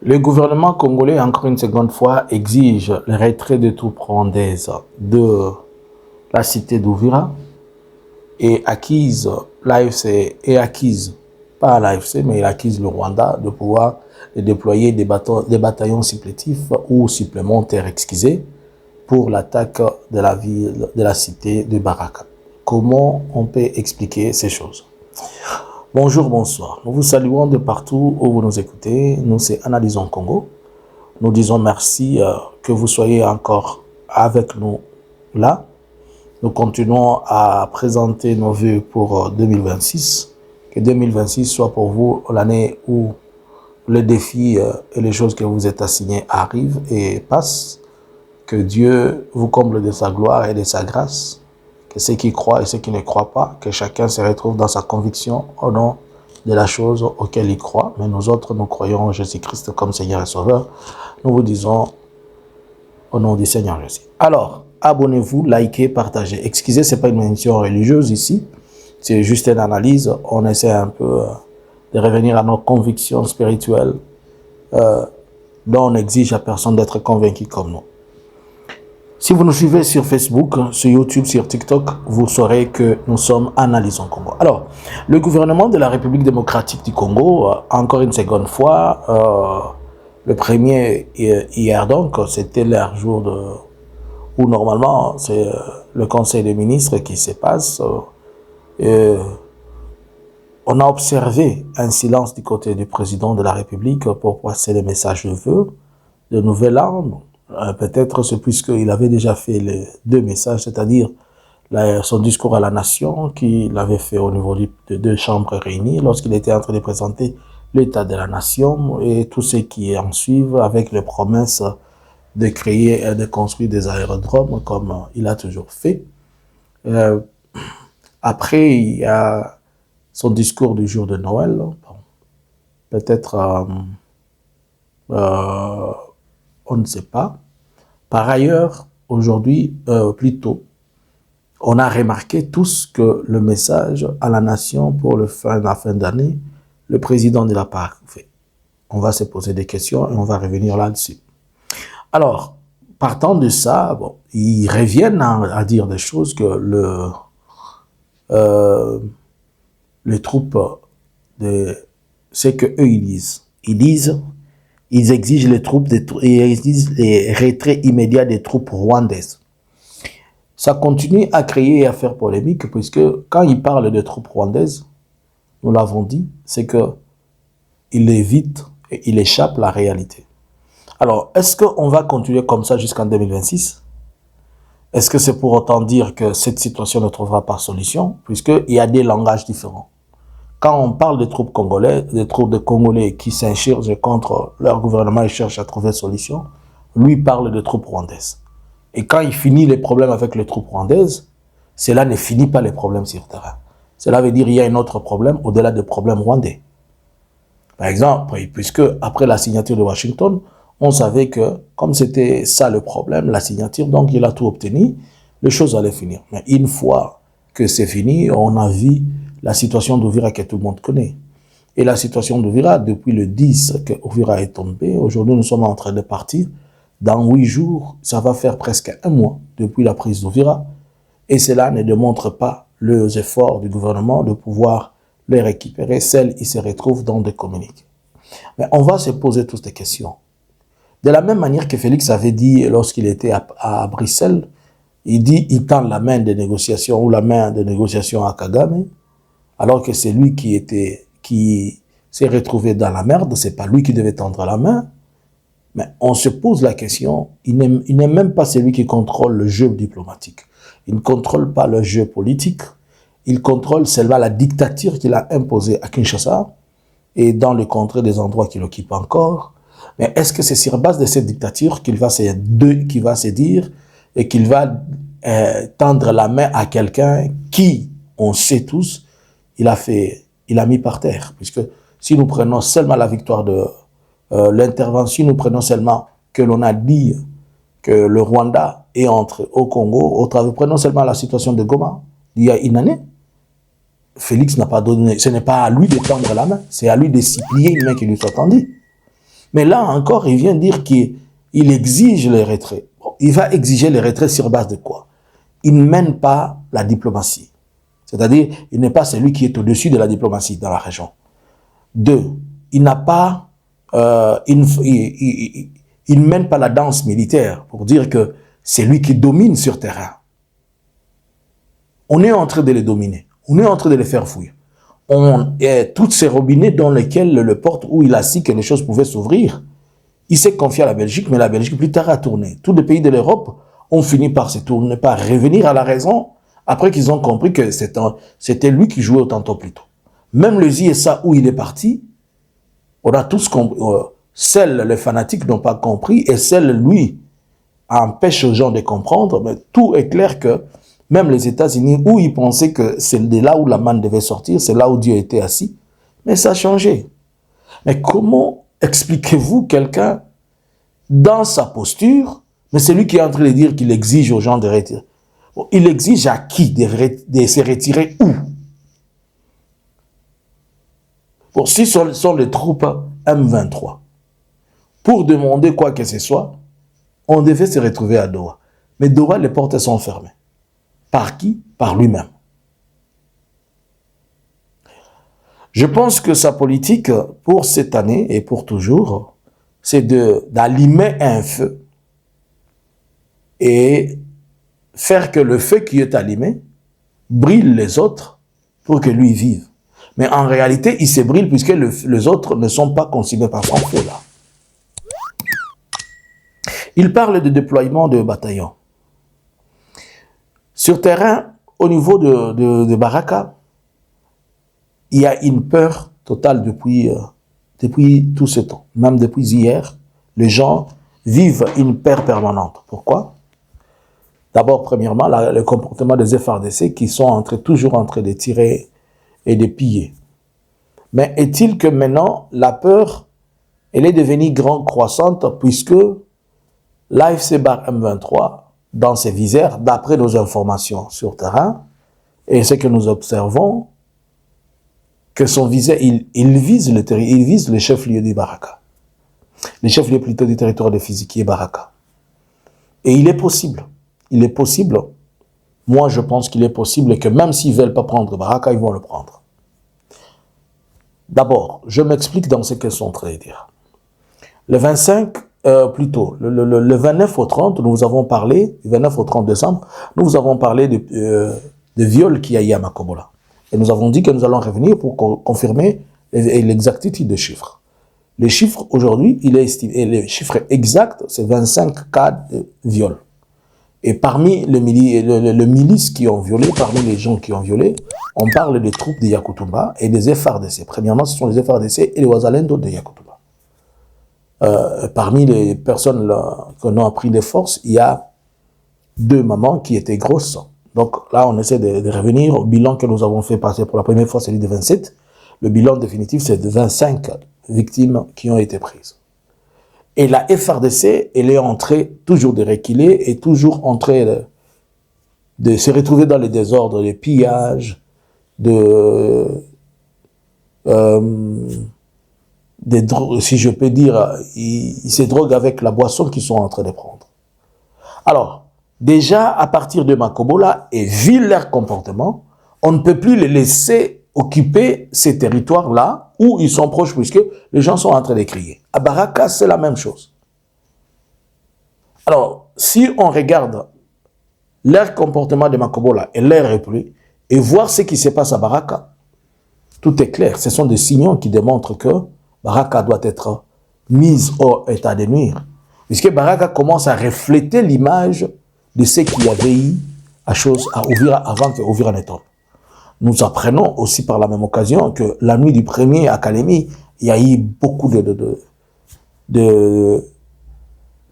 Le gouvernement congolais, encore une seconde fois, exige le retrait des troupes rwandaises de la cité d'Uvira et acquise, l'AFC est acquise, pas l'AFC, mais acquise le Rwanda de pouvoir déployer des bataillons supplétifs ou supplémentaires, excusez, pour l'attaque de la ville, de la cité de Baraka. Comment on peut expliquer ces choses? Bonjour, bonsoir. Nous vous saluons de partout où vous nous écoutez. Nous, c'est Analysons Congo. Nous disons merci que vous soyez encore avec nous là. Nous continuons à présenter nos vœux pour 2026. Que 2026 soit pour vous l'année où les défis et les choses que vous êtes assignés arrivent et passent. Que Dieu vous comble de sa gloire et de sa grâce. Que ceux qui croient et ceux qui ne croient pas, que chacun se retrouve dans sa conviction au nom de la chose auquel il croit. Mais nous autres, nous croyons en Jésus-Christ comme Seigneur et Sauveur. Nous vous disons au nom du Seigneur Jésus. Alors, abonnez-vous, likez, partagez. Excusez, ce n'est pas une émission religieuse ici. C'est juste une analyse. On essaie un peu de revenir à nos convictions spirituelles dont on exige à personne d'être convaincu comme nous. Si vous nous suivez sur Facebook, sur YouTube, sur TikTok, vous saurez que nous sommes Analysons Congo. Alors, le gouvernement de la République démocratique du Congo, encore une seconde fois, le premier hier donc, c'était leur jour où normalement c'est le Conseil des ministres qui se passe. On a observé un silence du côté du président de la République pour passer les messages de vœux, de nouvel an. Peut-être c'est puisqu'il avait déjà fait les deux messages, c'est-à-dire son discours à la nation qu'il avait fait au niveau de deux chambres réunies lorsqu'il était en train de présenter l'état de la nation et tout ce qui en suivent avec les promesses de créer et de construire des aérodromes comme il a toujours fait. Après, il y a son discours du jour de Noël. Bon, peut-être on ne sait pas. Par ailleurs, aujourd'hui, plutôt, on a remarqué tous que le message à la nation pour la fin d'année, le président ne l'a pas fait. On va se poser des questions et on va revenir là-dessus. Alors, partant de ça, bon, ils reviennent à dire des choses que les troupes, c'est que eux ils disent. Ils exigent ils exigent les retraits immédiats des troupes rwandaises. Ça continue à créer et à faire polémique, puisque quand ils parlent des troupes rwandaises, nous l'avons dit, c'est qu'ils évitent et ils échappent à la réalité. Alors, est-ce qu'on va continuer comme ça jusqu'en 2026? Est-ce que c'est pour autant dire que cette situation ne trouvera pas solution, puisqu'il y a des langages différents? Quand on parle des troupes congolaises, des troupes de Congolais qui s'insurgent contre leur gouvernement et cherchent à trouver solution, lui parle de troupes rwandaises. Et quand il finit les problèmes avec les troupes rwandaises, cela ne finit pas les problèmes sur le terrain. Cela veut dire qu'il y a un autre problème au-delà des problèmes rwandais. Par exemple, puisque après la signature de Washington, on savait que comme c'était ça le problème, la signature, donc il a tout obtenu, les choses allaient finir. Mais une fois que c'est fini, on a vu la situation d'Uvira que tout le monde connaît. Et la situation d'Uvira, depuis le 10 que Uvira est tombé, aujourd'hui nous sommes en train de partir. Dans 8 jours, ça va faire presque un mois depuis la prise d'Uvira. Et cela ne démontre pas les efforts du gouvernement de pouvoir les récupérer. Celles, ils se retrouvent dans des communiqués. Mais on va se poser toutes ces questions. De la même manière que Félix avait dit lorsqu'il était à Bruxelles, il dit, il tend la main de négociation ou la main de négociation à Kagame, alors que c'est lui qui s'est retrouvé dans la merde, c'est pas lui qui devait tendre la main. Mais on se pose la question, il n'est même pas celui qui contrôle le jeu diplomatique. Il ne contrôle pas le jeu politique, il contrôle seulement la dictature qu'il a imposée à Kinshasa et dans le contrées des endroits qu'il occupe encore. Mais est-ce que c'est sur base de cette dictature qu'il va se dire et qu'il va tendre la main à quelqu'un qui, on sait tous, il a mis par terre, puisque si nous prenons seulement la victoire de l'intervention, nous prenons seulement que l'on a dit que le Rwanda est entré au Congo, prenons seulement la situation de Goma, il y a une année, Félix n'a pas donné, ce n'est pas à lui de tendre la main, c'est à lui de supplier une main qui lui soit tendue. Mais là encore, il vient dire qu'il exige les retraits. Bon, il va exiger les retraits sur base de quoi? Il ne mène pas la diplomatie. C'est-à-dire, il n'est pas celui qui est au-dessus de la diplomatie dans la région. 2, il n'a pas, il ne mène pas la danse militaire pour dire que c'est lui qui domine sur terrain. On est en train de les dominer. On est en train de les faire fouiller. Toutes ces robinets dans lesquels le porte où il a su que les choses pouvaient s'ouvrir, il s'est confié à la Belgique, mais la Belgique plus tard a tourné. Tous les pays de l'Europe ont fini par se tourner, par revenir à la raison après qu'ils ont compris que c'était lui qui jouait autant plus tôt. Même le ZSA où il est parti, on a tous compris. Seuls les fanatiques n'ont pas compris et seul lui empêche aux gens de comprendre. Mais tout est clair que même les États-Unis, où ils pensaient que c'est de là où la manne devait sortir, c'est là où Dieu était assis, mais ça a changé. Mais comment expliquez-vous quelqu'un dans sa posture, mais c'est lui qui est en train de dire qu'il exige aux gens de retirer? Il exige à qui de se retirer où? Bon, si ce sont les troupes M23, pour demander quoi que ce soit, on devait se retrouver à Doha. Mais Doha, les portes sont fermées. Par qui? Par lui-même. Je pense que sa politique, pour cette année et pour toujours, c'est d'allumer un feu et faire que le feu qui est allumé brille les autres pour que lui vive. Mais en réalité, il se brille puisque les autres ne sont pas consumés par son feu là. Il parle de déploiement de bataillons. Sur terrain, au niveau de Baraka, il y a une peur totale depuis tout ce temps. Même depuis hier, les gens vivent une peur permanente. Pourquoi? D'abord, premièrement, le comportement des FARDC qui sont toujours en train de tirer et de piller. Mais est-il que maintenant, la peur, elle est devenue grande croissante puisque l'AFC Bar M23, dans ses visères, d'après nos informations sur terrain, et ce que nous observons, que son viseur, il vise le chef-lieu du Baraka. Le chef-lieu plutôt du territoire de Fizi, qui est Baraka. Et il est possible, moi je pense qu'il est possible que même s'ils ne veulent pas prendre Baraka, ils vont le prendre. D'abord, je m'explique dans ce qu'ils sont en train de dire. Le 25, le 29 au 30, nous avons parlé, le 29 au 30 décembre, nous avons parlé de viol qu'il y a eu à Makobola. Et nous avons dit que nous allons revenir pour confirmer l'exactitude des chiffres. Les chiffres, aujourd'hui, il est estimé, et le chiffre exact, c'est 25 cas de viol. Et parmi les milices qui ont violé, parmi les gens qui ont violé, on parle des troupes de Yakutumba et des FARDC. Premièrement, ce sont les FARDC et les Wazalendo de Yakutumba. Parmi les personnes qu'on a pris des forces, il y a 2 mamans qui étaient grosses. Donc là, on essaie de revenir au bilan que nous avons fait passer pour la première fois, celui de 27. Le bilan définitif, c'est de 25 victimes qui ont été prises. Et la FARDC, elle est en train toujours de reculer et toujours en train de se retrouver dans les désordres, les pillages, des drogues, si je peux dire, ils se droguent avec la boisson qu'ils sont en train de prendre. Alors, déjà, à partir de Makobola, et vu leur comportement, on ne peut plus les laisser occuper ces territoires-là où ils sont proches puisque les gens sont en train de crier. À Baraka, c'est la même chose. Alors, si on regarde leur comportement de Makobola et leur repli et voir ce qui se passe à Baraka, tout est clair. Ce sont des signaux qui démontrent que Baraka doit être mise au état de nuire. Puisque Baraka commence à refléter l'image de ce qu'il y avait eu à Ouvira avant que Ouvira ne tombe. Nous apprenons aussi par la même occasion que la nuit du 1er à Kalemi, il y a eu beaucoup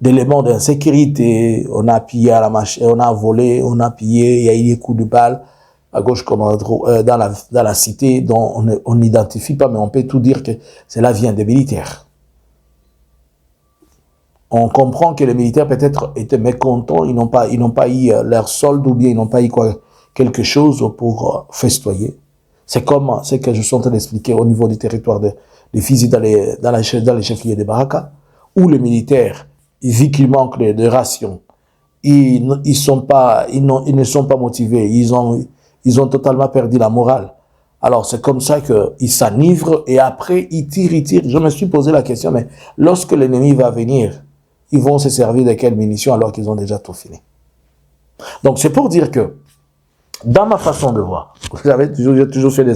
d'éléments d'insécurité. On a pillé à la machine, on a volé, on a pillé, il y a eu des coups de balle à gauche comme à droite, dans la cité dont on n'identifie pas, mais on peut tout dire que cela vient des militaires. On comprend que les militaires peut-être étaient mécontents, ils n'ont pas eu leur solde ou bien ils n'ont pas eu quelque chose pour festoyer. C'est comme ce que je suis en train d'expliquer au niveau du territoire de Fizi dans les chefs-lieux de Baraka, où les militaires, vu qu'il manque de rations, ils ne sont pas motivés, ils ont totalement perdu la morale. Alors c'est comme ça qu'ils s'enivrent et après ils tirent. Je me suis posé la question, mais lorsque l'ennemi va venir, ils vont se servir de quelles munitions alors qu'ils ont déjà tout fini? Donc c'est pour dire que, dans ma façon de voir, j'ai toujours fait des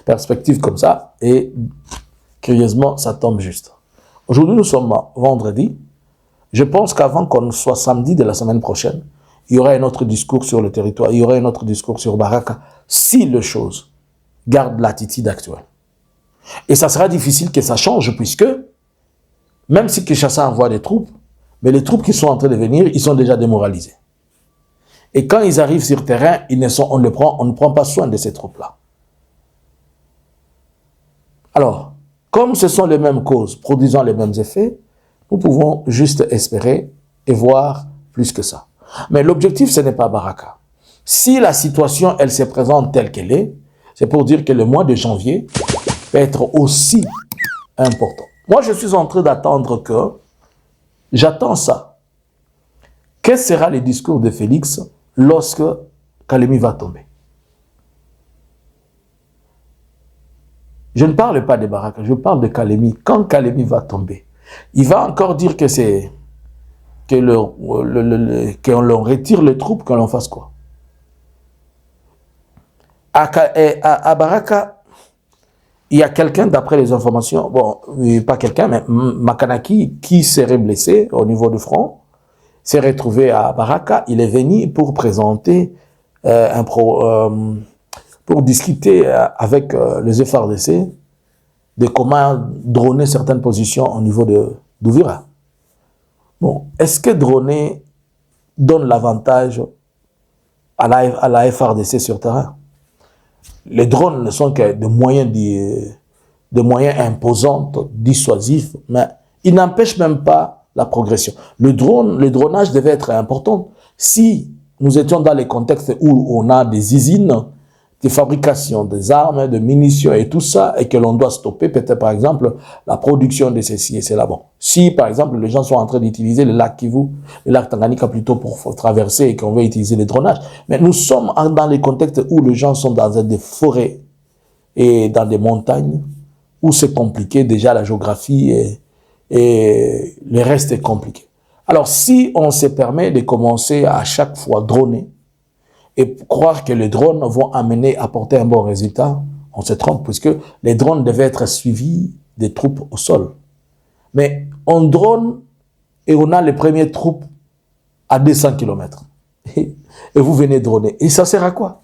perspectives comme ça, et curieusement, ça tombe juste. Aujourd'hui, nous sommes vendredi. Je pense qu'avant qu'on soit samedi de la semaine prochaine, il y aura un autre discours sur le territoire, il y aura un autre discours sur Baraka, si les choses gardent l'attitude actuelle. Et ça sera difficile que ça change, puisque, même si Kinshasa envoie des troupes, mais les troupes qui sont en train de venir, ils sont déjà démoralisés. Et quand ils arrivent sur le terrain, on ne prend pas soin de ces troupes-là. Alors, comme ce sont les mêmes causes produisant les mêmes effets, nous pouvons juste espérer et voir plus que ça. Mais l'objectif, ce n'est pas Baraka. Si la situation, elle se présente telle qu'elle est, c'est pour dire que le mois de janvier peut être aussi important. Moi, je suis en train d'attendre j'attends ça. Quel sera le discours de Félix lorsque Kalemi va tomber? Je ne parle pas de Baraka, je parle de Kalemi. Quand Kalemi va tomber, il va encore dire que qu'on retire les troupes, qu'on fasse quoi? À Baraka, il y a quelqu'un, d'après les informations, bon, pas quelqu'un, mais Makanaki, qui serait blessé au niveau du front, s'est retrouvé à Baraka. Il est venu pour présenter pour discuter avec les FARDC de comment droner certaines positions au niveau d'Ouvira. Bon, est-ce que droner donne l'avantage à la FARDC sur terrain? Les drones ne sont que des moyens imposants, dissuasifs, mais ils n'empêchent même pas la progression. Le dronage devait être important. Si nous étions dans les contextes où on a des usines de fabrication des armes, de munitions et tout ça, et que l'on doit stopper, peut-être par exemple, la production de ceci et cela. Bon. Si par exemple, les gens sont en train d'utiliser le lac Kivu, le lac Tanganyika plutôt pour traverser et qu'on veut utiliser les dronages, mais nous sommes dans les contextes où les gens sont dans des forêts et dans des montagnes, où c'est compliqué, déjà la géographie et le reste est compliqué. Alors si on se permet de commencer à chaque fois droner, et croire que les drones vont apporter un bon résultat, on se trompe, puisque les drones devaient être suivis des troupes au sol. Mais on drone et on a les premières troupes à 200 km. Et vous venez droner. Et ça sert à quoi?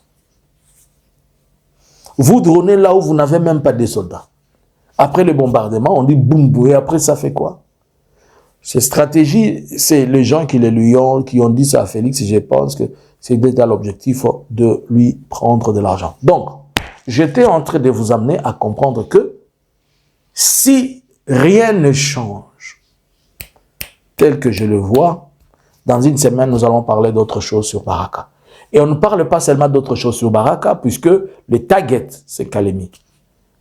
Vous dronez là où vous n'avez même pas de soldats. Après le bombardement, on dit boum, boum, et après ça fait quoi? Ces stratégies, c'est les gens qui ont dit ça à Félix, et je pense que c'est déjà l'objectif de lui prendre de l'argent. Donc, j'étais en train de vous amener à comprendre que si rien ne change tel que je le vois, dans une semaine, nous allons parler d'autre chose sur Baraka. Et on ne parle pas seulement d'autre chose sur Baraka, puisque le target, c'est Kalemi.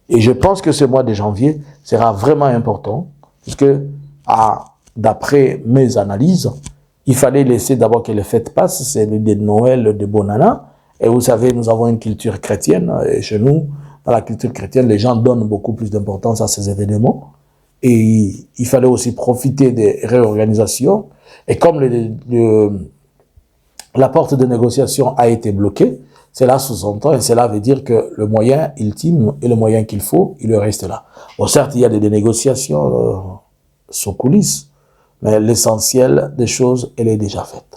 Et je pense que ce mois de janvier sera vraiment important, puisque d'après mes analyses, il fallait laisser d'abord que les fêtes passent, c'est le de Noël, de Bonana. Et vous savez, nous avons une culture chrétienne. Et chez nous, dans la culture chrétienne, les gens donnent beaucoup plus d'importance à ces événements. Et il fallait aussi profiter des réorganisations. Et comme la porte de négociation a été bloquée, cela sous-entend et cela veut dire que le moyen ultime et le moyen qu'il faut, il reste là. Bon, certes, il y a des négociations sous coulisses, mais l'essentiel des choses, elle est déjà faite.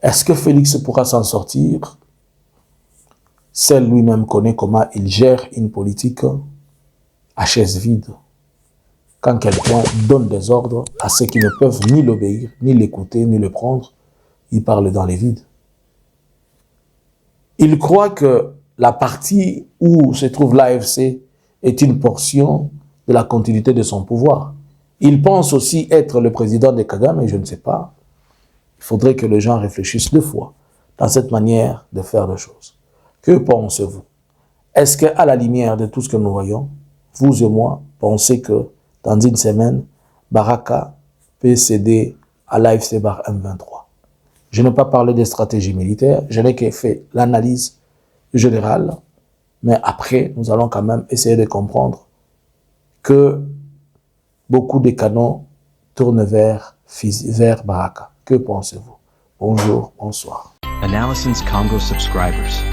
Est-ce que Félix pourra s'en sortir? Seul lui-même connaît comment il gère une politique à chaise vide. Quand quelqu'un donne des ordres à ceux qui ne peuvent ni l'obéir, ni l'écouter, ni le prendre, il parle dans les vides. Il croit que la partie où se trouve l'AFC est une portion de la continuité de son pouvoir. Il pense aussi être le président de Kagame, mais je ne sais pas. Il faudrait que les gens réfléchissent deux fois dans cette manière de faire les choses. Que pensez-vous? Est-ce qu'à la lumière de tout ce que nous voyons, vous et moi, pensez que dans une semaine, Baraka peut céder à l'AFC Bar M23? Je n'ai pas parlé des stratégies militaires, je n'ai que fait l'analyse générale, mais après, nous allons quand même essayer de comprendre que beaucoup de canons tournent vers Baraka. Que pensez-vous? Bonjour, bonsoir. Analysins Congo subscribers.